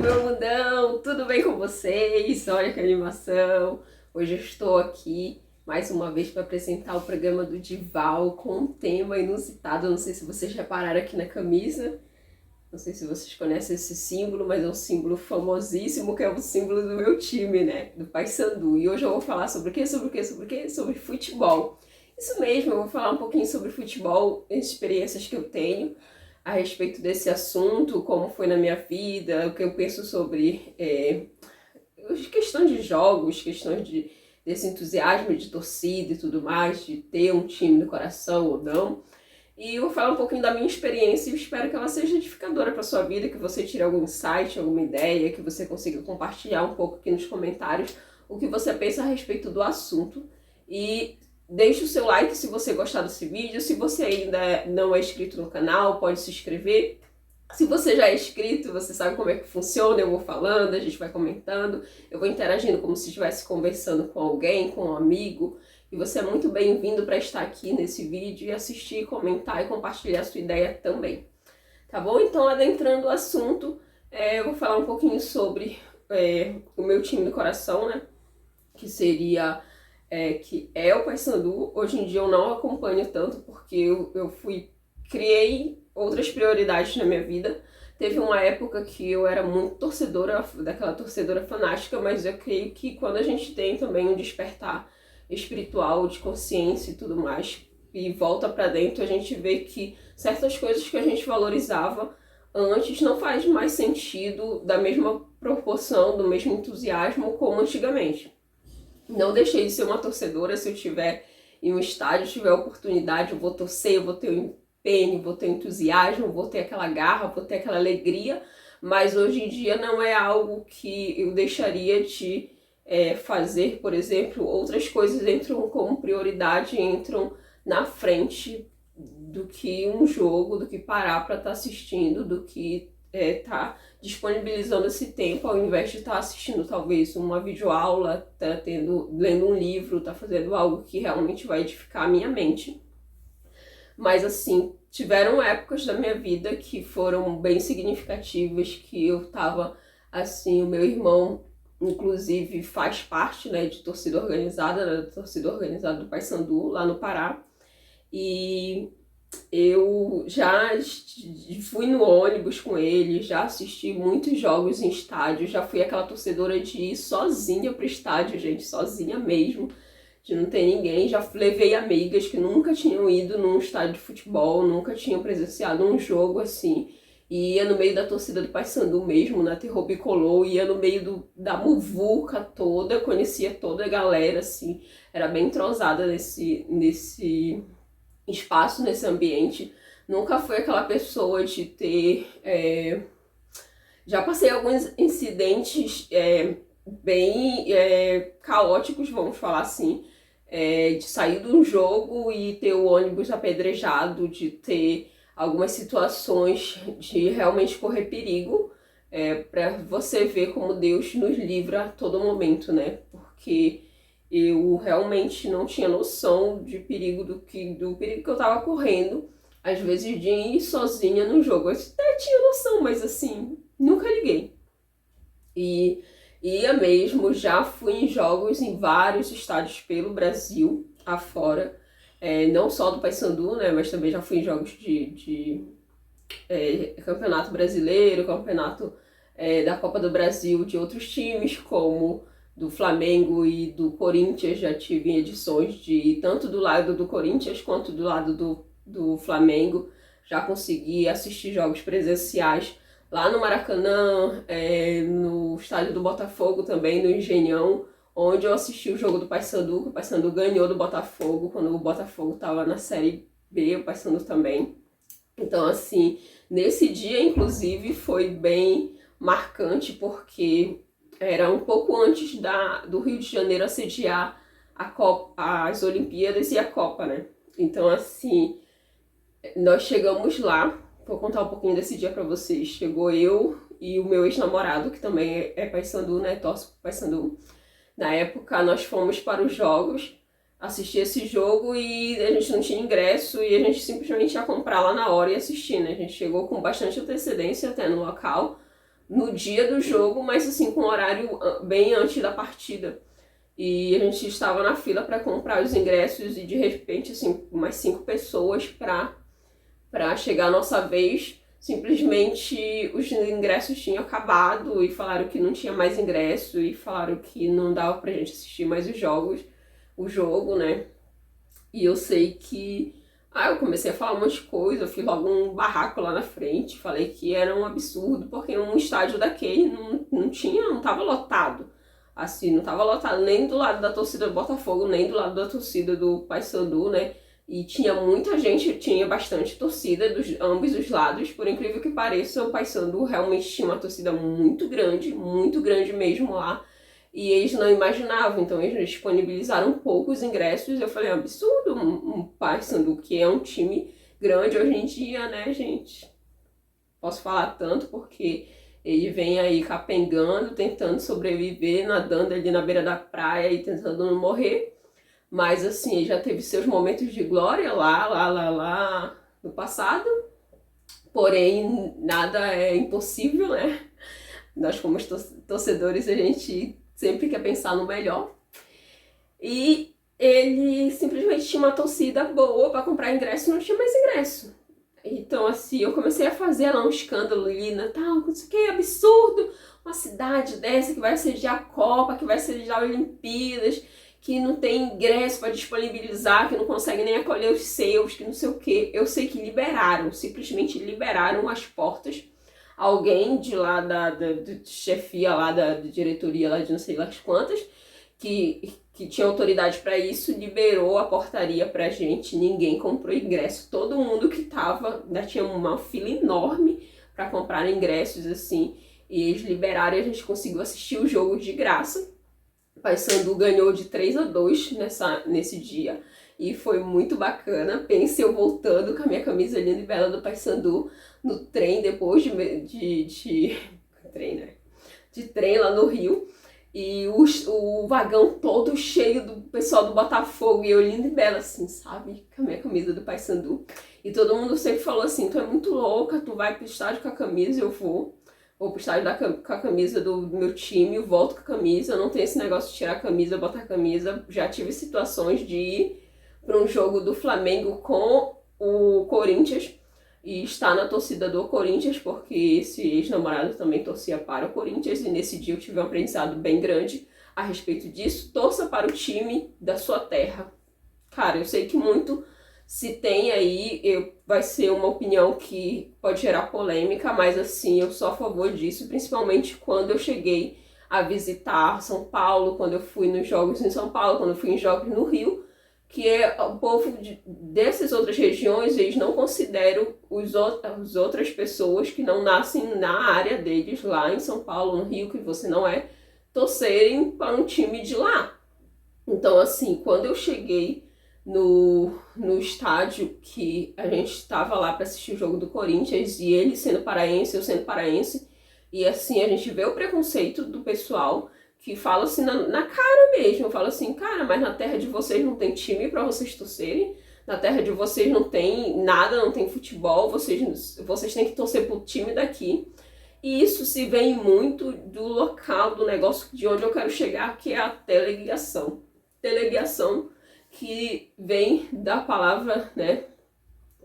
meu mundão, tudo bem com vocês? Olha que animação! Hoje eu estou aqui mais uma vez para apresentar o programa do Dival com um tema inusitado. Não sei se vocês repararam aqui na camisa, não sei se vocês conhecem esse símbolo, mas é um símbolo famosíssimo que é o símbolo do meu time, né? Do Paysandu. E hoje eu vou falar sobre o quê? Sobre o quê? Sobre o quê? Sobre futebol. Isso mesmo, eu vou falar um pouquinho sobre futebol, as experiências que eu tenho a respeito desse assunto, como foi na minha vida, o que eu penso sobre questões de jogos, desse entusiasmo de torcida e tudo mais, de ter um time no coração ou não. E eu vou falar um pouquinho da minha experiência e espero que ela seja edificadora para sua vida, que você tire algum insight, alguma ideia, que você consiga compartilhar um pouco aqui nos comentários o que você pensa a respeito do assunto. E deixe o seu like se você gostar desse vídeo. Se você ainda não é inscrito no canal, pode se inscrever. Se você já é inscrito, você sabe como é que funciona, eu vou falando, a gente vai comentando, eu vou interagindo como se estivesse conversando com alguém, com um amigo. E você é muito bem-vindo para estar aqui nesse vídeo e assistir, comentar e compartilhar a sua ideia também. Tá bom? Então, adentrando o assunto, eu vou falar um pouquinho sobre o meu time do coração, né? Que seria... que é o Paysandu. Hoje em dia eu não acompanho tanto porque criei outras prioridades na minha vida. Teve uma época que eu era muito torcedora, daquela torcedora fanática, mas eu creio que quando a gente tem também um despertar espiritual, de consciência e tudo mais, e volta pra dentro, a gente vê que certas coisas que a gente valorizava antes não faz mais sentido da mesma proporção, do mesmo entusiasmo como antigamente. Não deixei de ser uma torcedora. Se eu tiver em um estádio, tiver oportunidade, eu vou torcer, eu vou ter o empenho, vou ter o entusiasmo, vou ter aquela garra, vou ter aquela alegria, mas hoje em dia não é algo que eu deixaria de fazer. Por exemplo, outras coisas entram como prioridade, entram na frente do que um jogo, do que parar para estar assistindo, do que tá disponibilizando esse tempo ao invés de estar assistindo talvez uma videoaula, lendo um livro, tá fazendo algo que realmente vai edificar a minha mente. Mas assim, tiveram épocas da minha vida que foram bem significativas, que eu tava assim, o meu irmão inclusive faz parte, né, de torcida organizada, da torcida organizada do Paysandu lá no Pará. E eu já fui no ônibus com ele, já assisti muitos jogos em estádio, já fui aquela torcedora de ir sozinha pro estádio, gente, sozinha mesmo, de não ter ninguém. Já levei amigas que nunca tinham ido num estádio de futebol, nunca tinham presenciado um jogo assim, e ia no meio da torcida do Paysandu mesmo, na Terror Bicolor, ia no meio da muvuca toda, conhecia toda a galera, assim, era bem entrosada nesse espaço, nesse ambiente. Nunca fui aquela pessoa de ter... Já passei alguns incidentes bem caóticos, vamos falar assim, de sair de um jogo e ter o ônibus apedrejado, de ter algumas situações de realmente correr perigo, para você ver como Deus nos livra a todo momento, né? Porque eu realmente não tinha noção de perigo do perigo que eu tava correndo, às vezes de ir sozinha no jogo. Eu até tinha noção, mas assim, nunca liguei. E ia mesmo, já fui em jogos em vários estádios pelo Brasil, afora, não só do Paysandu, né, mas também já fui em jogos de campeonato brasileiro, campeonato da Copa do Brasil de outros times, como do Flamengo e do Corinthians. Já tive edições tanto do lado do Corinthians quanto do lado do Flamengo. Já consegui assistir jogos presenciais lá no Maracanã, no estádio do Botafogo também, no Engenhão, onde eu assisti o jogo do Paysandu, que o Paysandu ganhou do Botafogo, quando o Botafogo estava na Série B, o Paysandu também. Então, assim, nesse dia, inclusive, foi bem marcante, porque era um pouco antes do Rio de Janeiro assediar as Olimpíadas e a Copa, né? Então, assim, nós chegamos lá, vou contar um pouquinho desse dia pra vocês. Chegou eu e o meu ex-namorado, que também é Paysandu, né? Torce pro Paysandu. Na época, nós fomos para os jogos, assistir esse jogo, e a gente não tinha ingresso e a gente simplesmente ia comprar lá na hora e assistir, né? A gente chegou com bastante antecedência até no local, no dia do jogo, mas assim, com horário bem antes da partida. E a gente estava na fila para comprar os ingressos e de repente, assim, umas 5 pessoas para chegar a nossa vez. Simplesmente os ingressos tinham acabado e falaram que não tinha mais ingresso e falaram que não dava pra gente assistir mais o jogo, né? E eu sei que eu comecei a falar um monte de coisa, eu fiz logo um barraco lá na frente, falei que era um absurdo, porque um estádio daquele não tava lotado. Assim, não tava lotado nem do lado da torcida do Botafogo, nem do lado da torcida do Paysandu, né? E tinha muita gente, tinha bastante torcida dos ambos os lados. Por incrível que pareça, o Paysandu realmente tinha uma torcida muito grande mesmo lá. E eles não imaginavam, então eles disponibilizaram poucos ingressos. Eu falei, é um absurdo um Paysandu, que é um time grande hoje em dia, né, gente? Posso falar tanto porque ele vem aí capengando, tentando sobreviver, nadando ali na beira da praia e tentando não morrer. Mas assim, ele já teve seus momentos de glória lá no passado. Porém, nada é impossível, né? Nós como torcedores, a gente sempre quer pensar no melhor. E ele simplesmente tinha uma torcida boa para comprar ingresso e não tinha mais ingresso. Então, assim, eu comecei a fazer lá um escândalo ali, né, tal, não sei o que, absurdo, uma cidade dessa que vai sediar a Copa, que vai sediar Olimpíadas, que não tem ingresso para disponibilizar, que não consegue nem acolher os seus, que não sei o que. Eu sei que liberaram, simplesmente liberaram as portas. Alguém de lá da chefia lá, da diretoria lá de não sei lá quantas, que tinha autoridade para isso, liberou a portaria pra gente, ninguém comprou ingresso, todo mundo que tava, ainda tinha uma fila enorme para comprar ingressos, assim, e eles liberaram e a gente conseguiu assistir o jogo de graça. O Paysandu ganhou de 3-2 nesse dia, e foi muito bacana. Pense eu voltando com a minha camisa linda e bela do Paysandu no trem, depois de trem lá no Rio. E o vagão todo cheio do pessoal do Botafogo, e eu linda e bela assim, sabe? Com a minha camisa do Paysandu. E todo mundo sempre falou assim, tu é muito louca, tu vai pro estádio com a camisa, eu vou pro estádio com a camisa do meu time, eu volto com a camisa, eu não tenho esse negócio de tirar a camisa, botar a camisa. Já tive situações de ir para um jogo do Flamengo com o Corinthians, e está na torcida do Corinthians, porque esse ex-namorado também torcia para o Corinthians, e nesse dia eu tive um aprendizado bem grande a respeito disso. Torça para o time da sua terra. Cara, eu sei que muito se tem aí, vai ser uma opinião que pode gerar polêmica, mas assim, eu sou a favor disso, principalmente quando eu cheguei a visitar São Paulo, quando eu fui nos jogos em São Paulo, quando eu fui em jogos no Rio, que é o povo dessas outras regiões, eles não consideram as outras pessoas que não nascem na área deles, lá em São Paulo, no Rio, que você não é, torcerem para um time de lá. Então, assim, quando eu cheguei no estádio, que a gente estava lá para assistir o jogo do Corinthians, e ele sendo paraense, eu sendo paraense, e assim, a gente vê o preconceito do pessoal que fala assim na cara mesmo, fala assim, cara, mas na terra de vocês não tem time para vocês torcerem, na terra de vocês não tem nada, não tem futebol, vocês têm que torcer pro time daqui. E isso se vem muito do local, do negócio de onde eu quero chegar, que é a teleguiação. Teleguiação, que vem da palavra, né,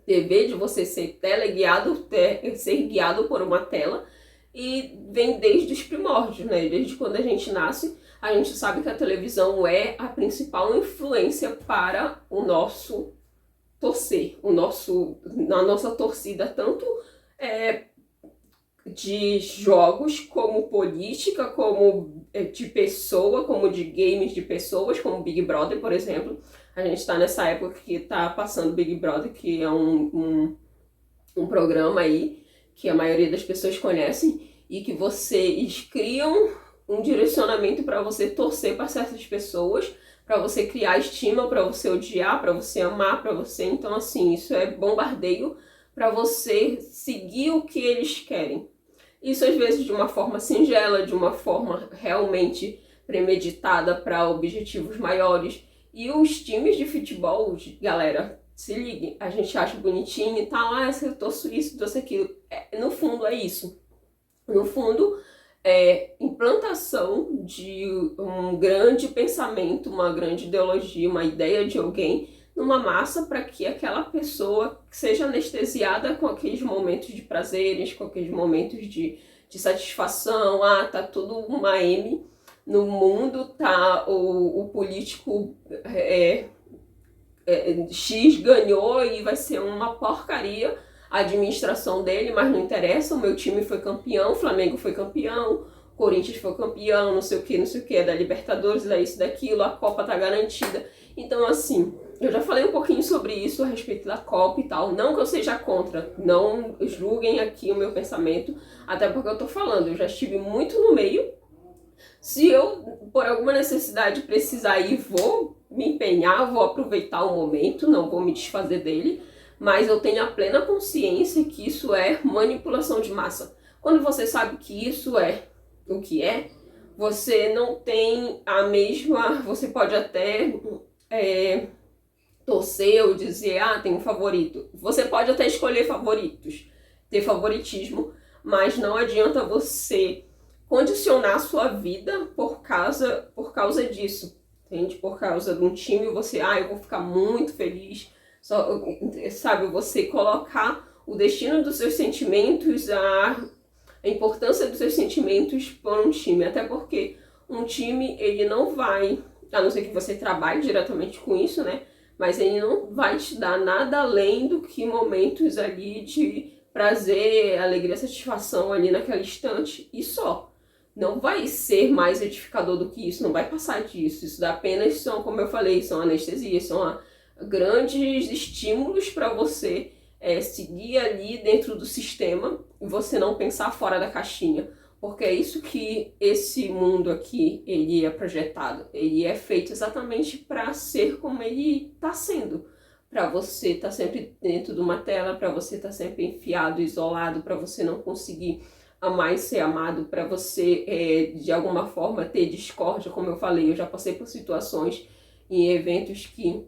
TV, de você ser teleguiado, ser guiado por uma tela, e vem desde os primórdios, né? Desde quando a gente nasce, a gente sabe que a televisão é a principal influência para o nosso torcer, na nossa torcida, tanto de jogos, como política, como de pessoa, como de games de pessoas, como Big Brother, por exemplo. A gente está nessa época que está passando Big Brother, que é um programa aí que a maioria das pessoas conhecem, e que vocês criam um direcionamento para você torcer para certas pessoas, para você criar estima, para você odiar, para você amar, para você... Então, assim, isso é bombardeio para você seguir o que eles querem. Isso, às vezes, de uma forma singela, de uma forma realmente premeditada para objetivos maiores. E os times de futebol, galera, se liguem, a gente acha bonitinho e tal, eu torço isso, torço aquilo. No fundo é isso. No fundo, é implantação de um grande pensamento, uma grande ideologia, uma ideia de alguém numa massa para que aquela pessoa seja anestesiada com aqueles momentos de prazeres, com aqueles momentos de satisfação. Ah, tá tudo uma M no mundo, tá o político X ganhou e vai ser uma porcaria a administração dele, mas não interessa, o meu time foi campeão, o Flamengo foi campeão, o Corinthians foi campeão, não sei o que, é da Libertadores, da isso, daquilo, a Copa tá garantida. Então, assim, eu já falei um pouquinho sobre isso a respeito da Copa e tal, não que eu seja contra, não julguem aqui o meu pensamento, até porque eu tô falando, eu já estive muito no meio. Se eu, por alguma necessidade, precisar ir, vou me empenhar, vou aproveitar o momento, não vou me desfazer dele, mas eu tenho a plena consciência que isso é manipulação de massa. Quando você sabe que isso é o que é, você não tem a mesma... Você pode até torcer ou dizer, ah, tem um favorito. Você pode até escolher favoritos, ter favoritismo, mas não adianta você condicionar a sua vida por causa disso, entende? Por causa de um time, você, eu vou ficar muito feliz, só, sabe? Você colocar o destino dos seus sentimentos, a importância dos seus sentimentos por um time, até porque um time, ele não vai, a não ser que você trabalhe diretamente com isso, né? Mas ele não vai te dar nada além do que momentos ali de prazer, alegria, satisfação ali naquele instante e só. Não vai ser mais edificador do que isso, não vai passar disso. Isso apenas são, como eu falei, são anestesias, são grandes estímulos para você seguir ali dentro do sistema e você não pensar fora da caixinha. Porque é isso que esse mundo aqui, ele é projetado. Ele é feito exatamente para ser como ele está sendo. Para você estar sempre dentro de uma tela, para você estar sempre enfiado, isolado, para você não conseguir amar e ser amado, para você, de alguma forma, ter discórdia, como eu falei. Eu já passei por situações em eventos que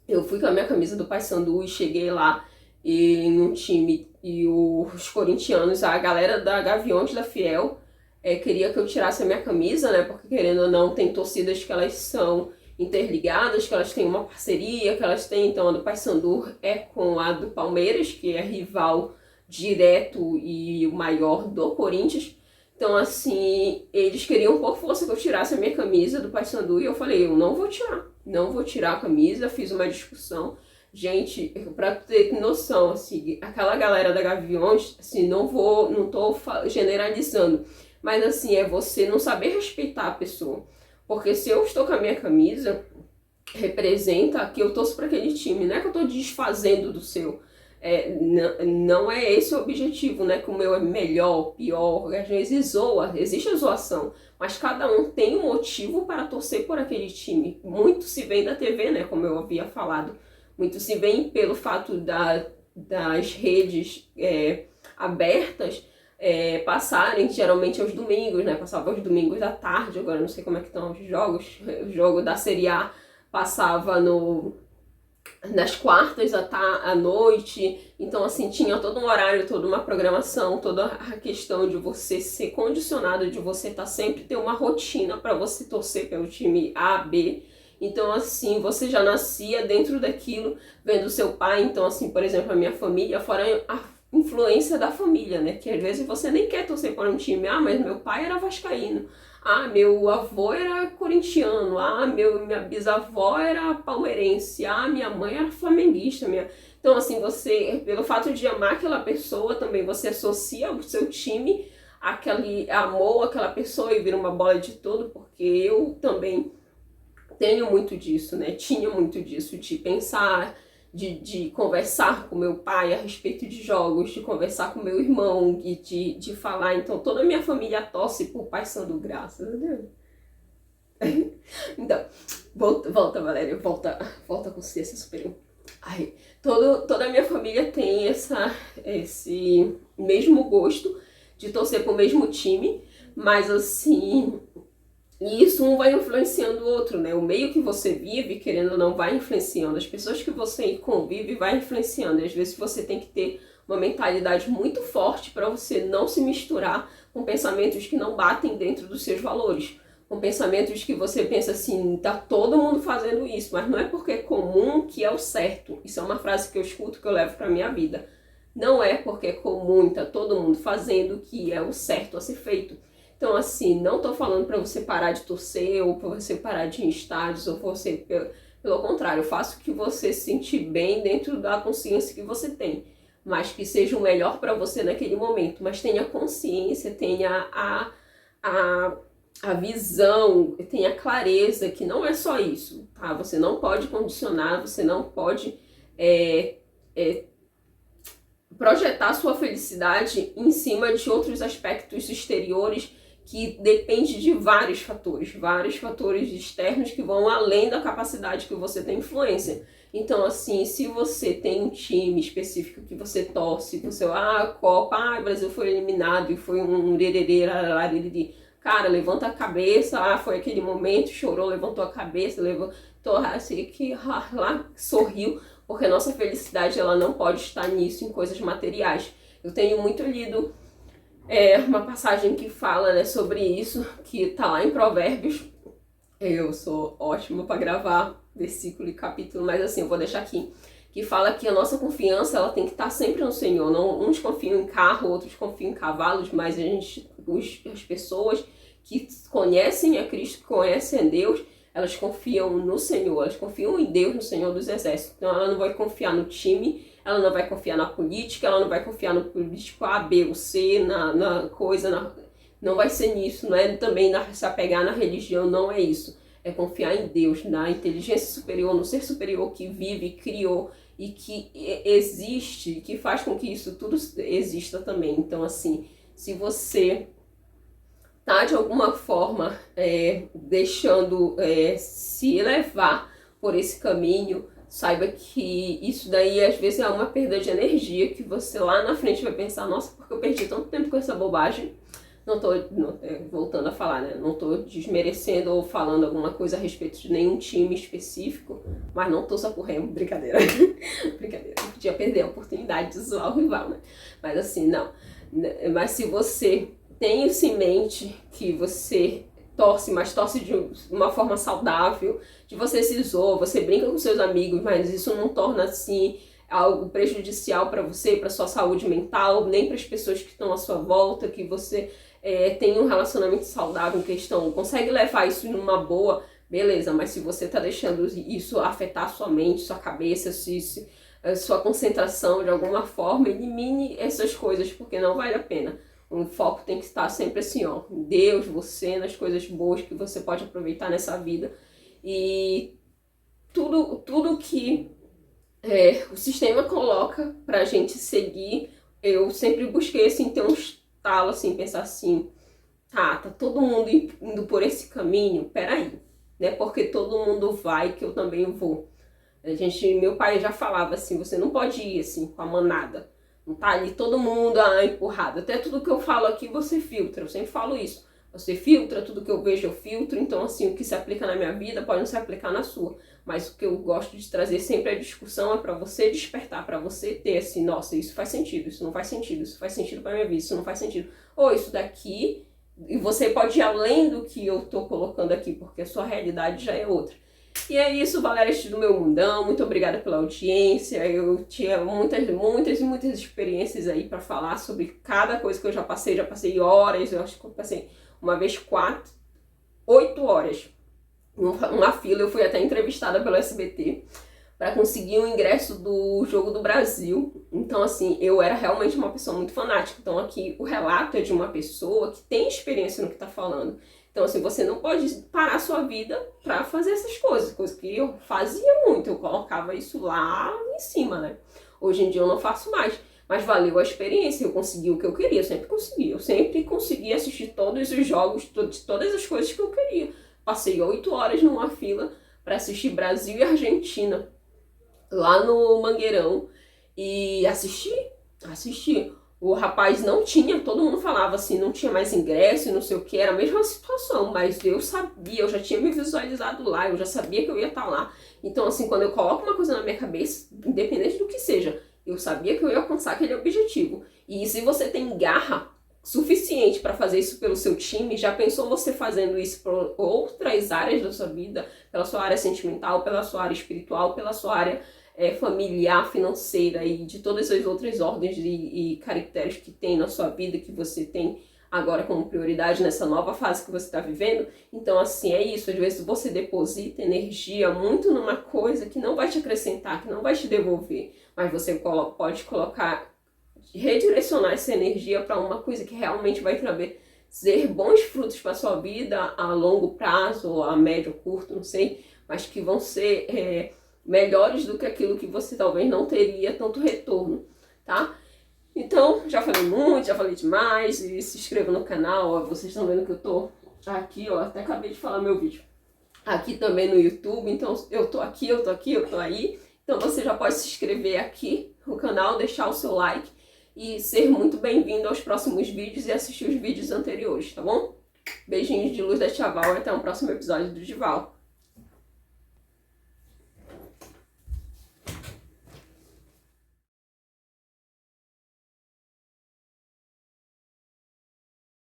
eu fui com a minha camisa do Paysandu e cheguei lá em um time e os corintianos, a galera da Gaviões da Fiel, queria que eu tirasse a minha camisa, né? Porque, querendo ou não, tem torcidas que elas são interligadas, que elas têm uma parceria, que elas têm, então a do Paysandu é com a do Palmeiras, que é rival direto e o maior do Corinthians. Então, assim, eles queriam por força que eu tirasse a minha camisa do Paysandu e eu falei, eu não vou tirar a camisa, fiz uma discussão. Gente, pra ter noção, assim, aquela galera da Gaviões, assim, não tô generalizando, mas assim, é você não saber respeitar a pessoa. Porque se eu estou com a minha camisa, representa que eu torço para aquele time, não é que eu estou desfazendo do seu. Não é esse o objetivo, né? Que o meu é melhor, pior, às vezes zoa, existe a zoação, mas cada um tem um motivo para torcer por aquele time. Muito se vem da TV, né? Como eu havia falado, muito se vem pelo fato das redes abertas passarem geralmente aos domingos, né? Passava aos domingos à tarde, agora não sei como é que estão os jogos. O jogo da Série A passava nas quartas à noite, então assim, tinha todo um horário, toda uma programação, toda a questão de você ser condicionado, de você estar sempre ter uma rotina para você torcer pelo time A, B. Então assim, você já nascia dentro daquilo, vendo seu pai. Então assim, por exemplo, a minha família, fora a influência da família, né, que às vezes você nem quer torcer para um time, mas meu pai era vascaíno, meu avô era corintiano, minha bisavó era palmeirense, minha mãe era flamenguista. Então, assim, você, pelo fato de amar aquela pessoa, também você associa o seu time àquele amor, àquela pessoa e vira uma bola de todo, porque eu também tenho muito disso, né? Tinha muito disso, de pensar, de conversar com meu pai a respeito de jogos, de conversar com meu irmão, e de falar. Então, toda a minha família torce por Paysandu, graças a Deus. Então, volta, Valéria, volta com consciência superior. Toda a minha família tem esse mesmo gosto de torcer pro mesmo time, mas assim, isso um vai influenciando o outro, né? O meio que você vive, querendo ou não, vai influenciando. As pessoas que você convive vai influenciando. E às vezes você tem que ter uma mentalidade muito forte para você não se misturar, com pensamentos que não batem dentro dos seus valores, com pensamentos que você pensa assim, tá todo mundo fazendo isso, mas não é porque é comum que é o certo. Isso é uma frase que eu escuto, que eu levo pra minha vida. Não é porque é comum, tá todo mundo fazendo, que é o certo a ser feito. Então, assim, não tô falando pra você parar de torcer, ou pra você parar de ir em estádios, ou você... Pelo contrário, eu faço que você se sentir bem dentro da consciência que você tem, mas que seja o melhor para você naquele momento. Mas tenha consciência, tenha a visão, tenha clareza que não é só isso, tá? Você não pode condicionar, você não pode projetar sua felicidade em cima de outros aspectos exteriores que depende de vários fatores externos que vão além da capacidade que você tem influência. Então, assim, se você tem um time específico que você torce, você, Copa, o Brasil foi eliminado e foi um cara, levanta a cabeça, foi aquele momento, chorou, levantou a cabeça, levantou assim, lá sorriu, porque a nossa felicidade, ela não pode estar nisso, em coisas materiais. Eu tenho muito lido uma passagem que fala, né, sobre isso, que tá lá em Provérbios. Eu sou ótima para gravar versículo e capítulo, mas assim, eu vou deixar aqui, que fala que a nossa confiança, ela tem que estar sempre no Senhor. Não, uns confiam em carro, outros confiam em cavalos, mas as pessoas que conhecem a Cristo, que conhecem a Deus, elas confiam no Senhor, elas confiam em Deus, no Senhor dos Exércitos. Então ela não vai confiar no time, ela não vai confiar na política, ela não vai confiar no político A, B ou C, na coisa, não vai ser nisso, não é também se apegar na religião, não é isso. É confiar em Deus, na inteligência superior, no ser superior que vive, criou e que existe, que faz com que isso tudo exista também. Então, assim, se você tá de alguma forma deixando se levar por esse caminho, saiba que isso daí às vezes é uma perda de energia, que você lá na frente vai pensar, nossa, porque eu perdi tanto tempo com essa bobagem. Não tô voltando a falar, né? Não tô desmerecendo ou falando alguma coisa a respeito de nenhum time específico, mas não torça pro Remo, brincadeira. Brincadeira, eu podia perder a oportunidade de zoar o rival, né? Mas assim, não. Mas se você tem isso em mente, que você torce, mas torce de uma forma saudável, de você se zoa, você brinca com seus amigos, mas isso não torna assim algo prejudicial para você, para sua saúde mental, nem para as pessoas que estão à sua volta, que você tem um relacionamento saudável em questão, consegue levar isso numa boa, beleza, mas se você tá deixando isso afetar sua mente, sua cabeça, sua concentração de alguma forma, elimine essas coisas, porque não vale a pena. O foco tem que estar sempre assim, ó, em Deus, você, nas coisas boas que você pode aproveitar nessa vida. E tudo que o sistema coloca pra gente seguir, eu sempre busquei assim, ter um estalo, assim, pensar assim, tá todo mundo indo por esse caminho, peraí, né? Porque todo mundo vai, que eu também vou. Meu pai já falava assim, você não pode ir assim com a manada. Não tá ali todo mundo empurrado. Até tudo que eu falo aqui você filtra. Eu sempre falo isso. Você filtra, tudo que eu vejo eu filtro. Então, assim, o que se aplica na minha vida pode não se aplicar na sua. Mas o que eu gosto de trazer sempre a discussão é para você despertar, para você ter assim, nossa, isso faz sentido, isso não faz sentido, isso faz sentido para minha vida, isso não faz sentido. Ou isso daqui, e você pode ir além do que eu tô colocando aqui, porque a sua realidade já é outra. E é isso, galera, este do meu mundão. Muito obrigada pela audiência. Eu tinha muitas experiências aí para falar sobre cada coisa que eu já passei horas. Eu acho que eu passei uma vez 8 horas numa fila. Eu fui até entrevistada pelo SBT para conseguir o ingresso do Jogo do Brasil. Então, assim, eu era realmente uma pessoa muito fanática. Então, aqui o relato é de uma pessoa que tem experiência no que tá falando. Então, assim, você não pode parar a sua vida pra fazer essas coisas que eu fazia muito, eu colocava isso lá em cima, né? Hoje em dia eu não faço mais, mas valeu a experiência, eu consegui o que eu queria, eu sempre consegui assistir todos os jogos, todas as coisas que eu queria. Passei 8 horas numa fila pra assistir Brasil e Argentina, lá no Mangueirão, e assisti. O rapaz não tinha, todo mundo falava assim, não tinha mais ingresso e não sei o que, era a mesma situação, mas eu sabia, eu já tinha me visualizado lá, eu já sabia que eu ia estar lá. Então, assim, quando eu coloco uma coisa na minha cabeça, independente do que seja, eu sabia que eu ia alcançar aquele objetivo. E se você tem garra, suficiente para fazer isso pelo seu time? Já pensou você fazendo isso por outras áreas da sua vida? Pela sua área sentimental, pela sua área espiritual, pela sua área familiar, financeira e de todas as outras ordens e caracteres que tem na sua vida, que você tem agora como prioridade nessa nova fase que você está vivendo? Então, assim, é isso. Às vezes você deposita energia muito numa coisa que não vai te acrescentar, que não vai te devolver, mas você pode colocar, redirecionar essa energia para uma coisa que realmente vai trazer bons frutos para sua vida a longo prazo, ou a médio, curto, não sei, mas que vão ser melhores do que aquilo que você talvez não teria tanto retorno, tá? Então, já falei muito, já falei demais, e se inscreva no canal, ó, vocês estão vendo que eu tô aqui, ó, até acabei de falar meu vídeo, aqui também no YouTube, então eu tô aqui, eu tô aqui, eu tô aí, então você já pode se inscrever aqui no canal, deixar o seu like e ser muito bem-vindo aos próximos vídeos e assistir os vídeos anteriores, tá bom? Beijinhos de luz da Tia Val e até um próximo episódio do Dival.